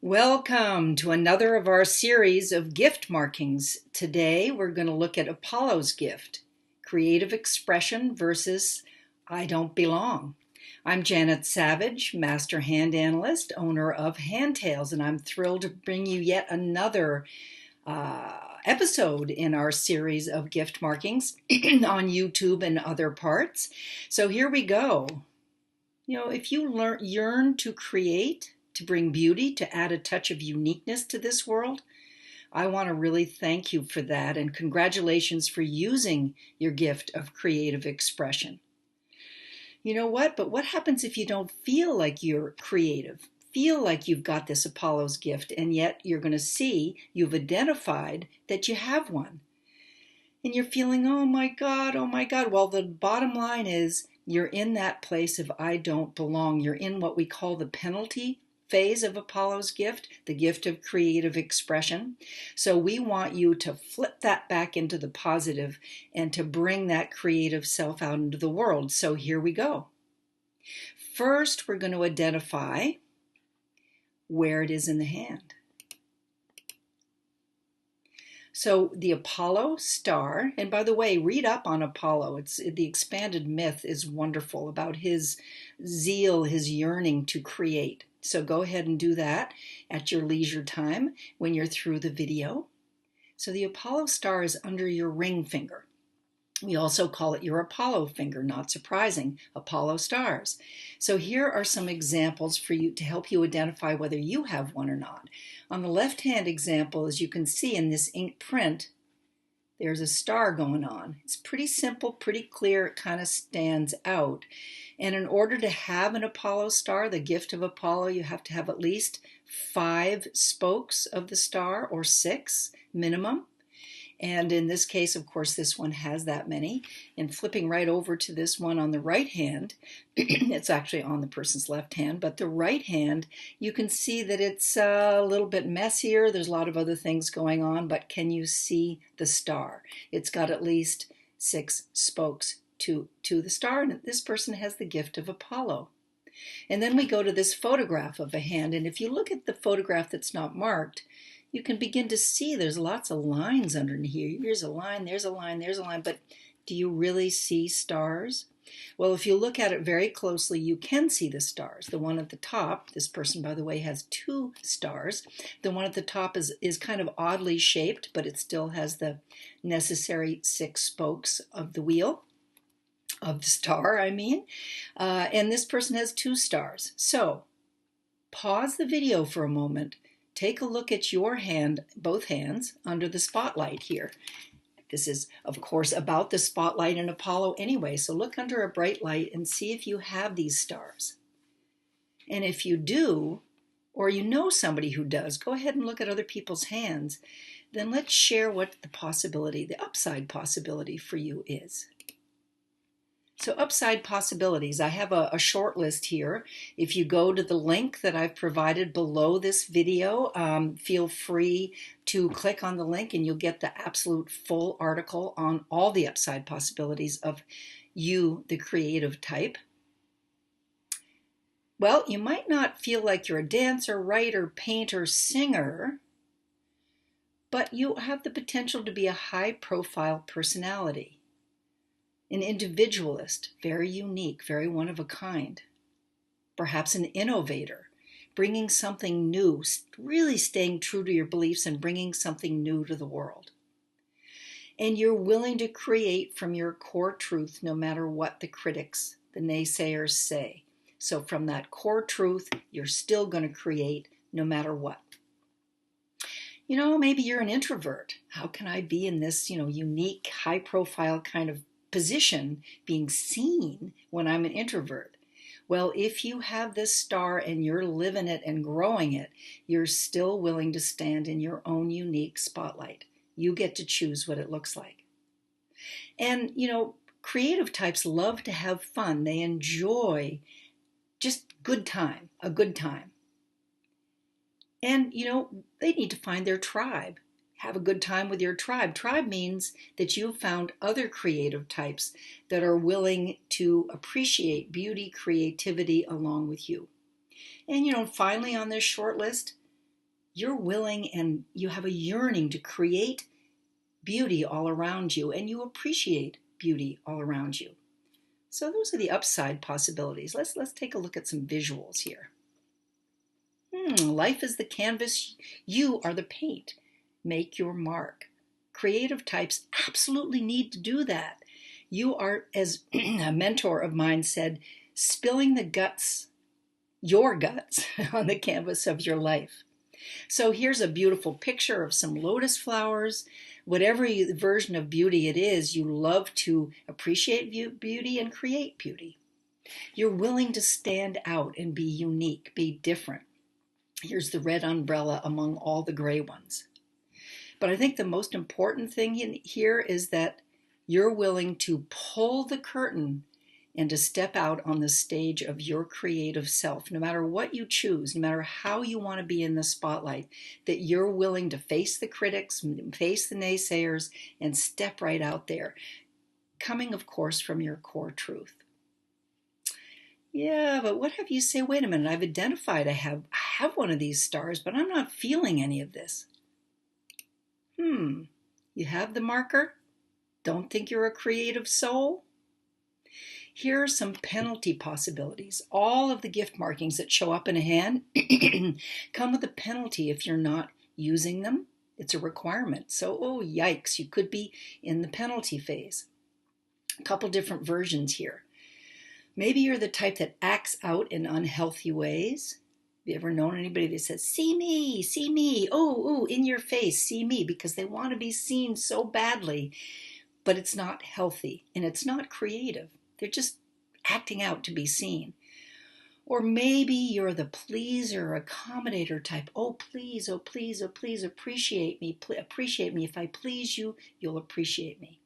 Welcome to another of our series of gift markings. Today we're going to look at Apollo's gift, creative expression versus I don't belong. I'm Janet Savage, Master Hand Analyst, owner of Hand Tales, and I'm thrilled to bring you yet another episode in our series of gift markings on YouTube and other parts. So here we go. If you yearn to create, to bring beauty, to add a touch of uniqueness to this world, I want to really thank you for that, and congratulations for using your gift of creative expression. You know what? But what happens if you don't feel like you're creative, feel like you've got this Apollo's gift, and yet you're going to see you've identified that you have one? And you're feeling, oh my God. Well, the bottom line is you're in that place of I don't belong. You're in what we call the penalty phase of Apollo's gift, the gift of creative expression. So we want you to flip that back into the positive and to bring that creative self out into the world. So here we go. First, we're going to identify where it is in the hand. So the Apollo star, and by the way, read up on Apollo. The expanded myth is wonderful about his zeal, his yearning to create. So go ahead and do that at your leisure time when you're through the video. So the Apollo star is under your ring finger. We also call it your Apollo finger, not surprising, Apollo stars. So here are some examples for you to help you identify whether you have one or not. On the left-hand example, as you can see in this ink print, there's a star going on. It's pretty simple, pretty clear, it kind of stands out. And in order to have an Apollo star, the gift of Apollo, you have to have at least 5 spokes of the star, or 6 minimum. And in this case, of course, this one has that many. And flipping right over to this one on the right hand, it's actually on the person's left hand, but the right hand, you can see that it's a little bit messier. There's a lot of other things going on, but can you see the star? It's got at least 6 spokes to the star, and this person has the gift of Apollo. And then we go to this photograph of a hand, and if you look at the photograph that's not marked, you can begin to see there's lots of lines underneath here. Here's a line, there's a line, there's a line, but do you really see stars? Well, if you look at it very closely, you can see the stars. The one at the top, this person, by the way, has 2 stars. The one at the top is kind of oddly shaped, but it still has the necessary 6 spokes of the wheel, of the star, I mean. And this person has 2 stars. So pause the video for a moment. Take a look at your hand, both hands, under the spotlight here. This is, of course, about the spotlight in Apollo anyway, so look under a bright light and see if you have these stars. And if you do, or you know somebody who does, go ahead and look at other people's hands. Then let's share what the possibility, the upside possibility for you is. So upside possibilities, I have a short list here. If you go to the link that I've provided below this video, feel free to click on the link and you'll get the absolute full article on all the upside possibilities of you, the creative type. Well, you might not feel like you're a dancer, writer, painter, singer, but you have the potential to be a high-profile personality. An individualist, very unique, very one of a kind. Perhaps an innovator, bringing something new, really staying true to your beliefs and bringing something new to the world. And you're willing to create from your core truth no matter what the critics, the naysayers say. So from that core truth, you're still going to create no matter what. Maybe you're an introvert. How can I be in this, unique, high-profile kind of position being seen when I'm an introvert? Well, if you have this star and you're living it and growing it, you're still willing to stand in your own unique spotlight. You get to choose what it looks like. And, creative types love to have fun. They enjoy just a good time. And, they need to find their tribe. Have a good time with your tribe. Tribe means that you've found other creative types that are willing to appreciate beauty, creativity along with you. And, finally on this short list, You're willing and you have a yearning to create beauty all around you, and you appreciate beauty all around you. So those are the upside possibilities. Let's take a look at some visuals here. Life is the canvas. You are the paint. Make your mark. Creative types absolutely need to do that. You are, as a mentor of mine said, spilling the guts, your guts, on the canvas of your life. So here's a beautiful picture of some lotus flowers. Whatever version of beauty it is, you love to appreciate beauty and create beauty. You're willing to stand out and be unique, be different. Here's the red umbrella among all the gray ones. But I think the most important thing here is that you're willing to pull the curtain and to step out on the stage of your creative self, no matter what you choose, no matter how you want to be in the spotlight, that you're willing to face the critics, face the naysayers, and step right out there, coming, of course, from your core truth. Yeah, but what if you say, wait a minute, I've identified I have one of these stars, but I'm not feeling any of this. You have the marker? Don't think you're a creative soul? Here are some penalty possibilities. All of the gift markings that show up in a hand come with a penalty if you're not using them. It's a requirement. So, oh, yikes, you could be in the penalty phase. A couple different versions here. Maybe you're the type that acts out in unhealthy ways. Have you ever known anybody that says, see me, oh, in your face, see me, because they want to be seen so badly, but it's not healthy and it's not creative. They're just acting out to be seen. Or maybe you're the pleaser, accommodator type. Oh, please, appreciate me. Appreciate me. If I please you, you'll appreciate me.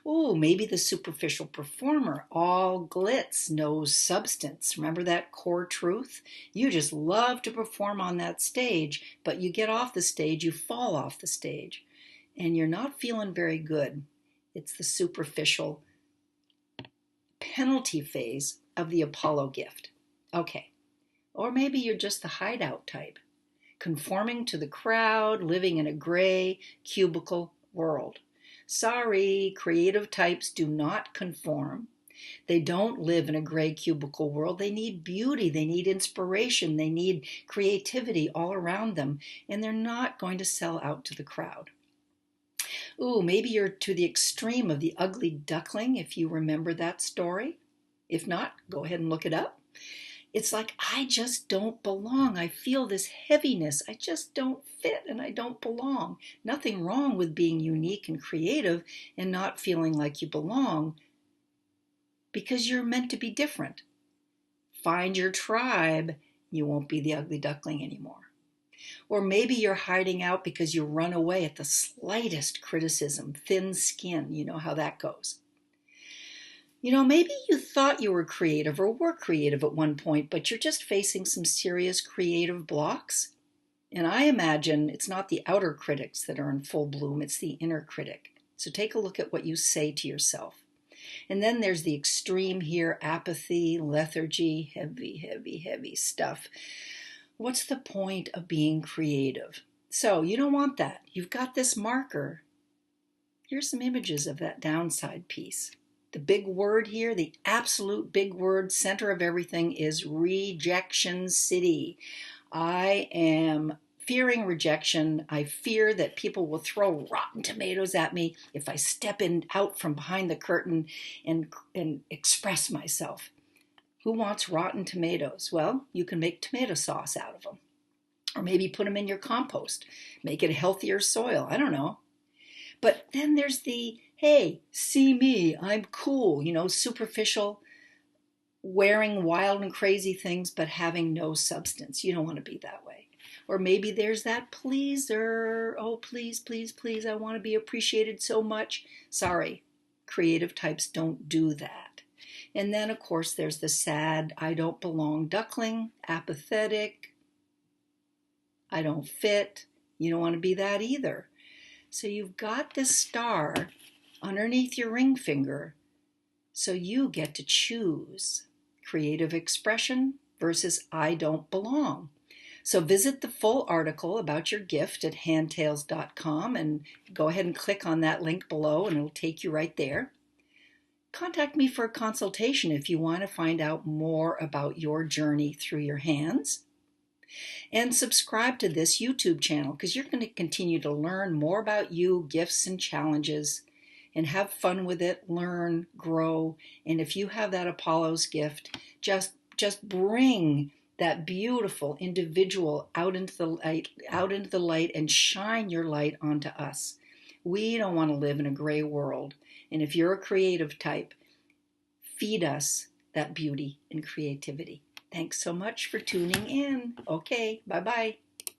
Oh, maybe the superficial performer, all glitz, no substance. Remember that core truth? You just love to perform on that stage, but you get off the stage, you fall off the stage, and you're not feeling very good. It's the superficial penalty phase of the Apollo gift. Okay. Or maybe you're just the hideout type, conforming to the crowd, living in a gray cubicle world. Sorry, creative types do not conform. They don't live in a gray cubicle world. They need beauty. They need inspiration. They need creativity all around them. And they're not going to sell out to the crowd. Ooh, maybe you're to the extreme of the ugly duckling, if you remember that story. If not, go ahead and look it up. It's like, I just don't belong. I feel this heaviness. I just don't fit and I don't belong. Nothing wrong with being unique and creative and not feeling like you belong, because you're meant to be different. Find your tribe. You won't be the ugly duckling anymore. Or maybe you're hiding out because you run away at the slightest criticism, thin skin. You know how that goes. Maybe you thought you were creative or were creative at one point, but you're just facing some serious creative blocks. And I imagine it's not the outer critics that are in full bloom, it's the inner critic. So take a look at what you say to yourself. And then there's the extreme here, apathy, lethargy, heavy stuff. What's the point of being creative? So you don't want that. You've got this marker. Here's some images of that downside piece. The big word here, the absolute big word, center of everything, is rejection city. I am fearing rejection. I fear that people will throw rotten tomatoes at me if I step out from behind the curtain and express myself. Who wants rotten tomatoes? Well, you can make tomato sauce out of them. Or maybe put them in your compost. Make it a healthier soil. I don't know. But then there's the, hey, see me, I'm cool, superficial, wearing wild and crazy things, but having no substance. You don't want to be that way. Or maybe there's that pleaser. Oh, please, I want to be appreciated so much. Sorry, creative types don't do that. And then, of course, there's the sad, I don't belong duckling, apathetic, I don't fit. You don't want to be that either. So you've got this star underneath your ring finger, so you get to choose creative expression versus I don't belong. So visit the full article about your gift at handtales.com and go ahead and click on that link below and it'll take you right there. Contact me for a consultation if you want to find out more about your journey through your hands. And subscribe to this YouTube channel because you're going to continue to learn more about you, gifts, and challenges, and have fun with it, learn, grow. And if you have that Apollo's gift, just bring that beautiful individual out into the light and shine your light onto us. We don't want to live in a gray world. And if you're a creative type, feed us that beauty and creativity. Thanks so much for tuning in. Okay, bye-bye.